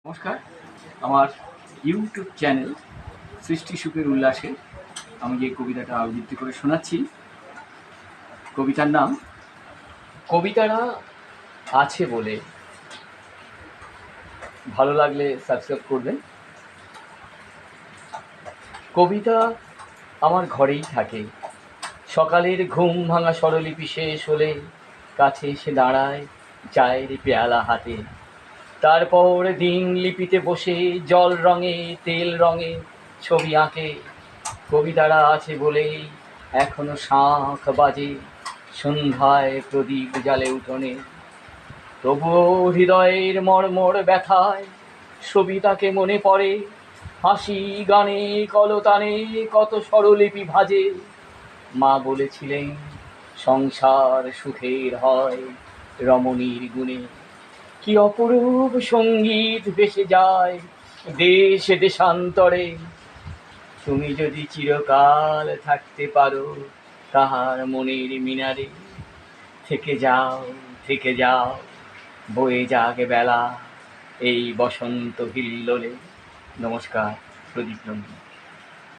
নমস্কার, আমার YouTube channel সৃষ্টি সুখের উল্লাসে আমি যে কবিতাটা আবৃত্তি করে শোনাচ্ছি, কবিতার নাম কবিতারা আছে বলে। ভালো লাগলে সাবস্ক্রাইব করবেন। কবিতা আমার ঘরেই থাকে, সকালের ঘুম ভাঙা স্বরলিপি শেষ হলে কাছে এসে দাঁড়ায় চায়ের পেয়ালা হাতে। তারপর দিন লিপিতে বসে জল রঙে তেল রঙে ছবি আঁকে। কবিতারা আছে বলেই এখনো শাঁখ বাজে সন্ধ্যায় প্রদীপ জ্বালে উঠোনে। তবুও হৃদয়ের মর্মর ব্যথায় সবিতাকে মনে পড়ে, হাসি গানে কলতানে কত স্বরলিপি ভাজে। মা বলেছিলেন সংসার সুখের হয় রমণীর গুণে। কি অপরূপ সঙ্গীত ভেসে যায় দেশ দেশান্তরে। তুমি যদি চিরকাল থাকতে পারো তাহার মনের মিনারে, থেকে যাও থেকে যাও বয়ে যাক বেলা এই বসন্ত হিল্লোলে। নমস্কার, প্রদীপ নন্দী।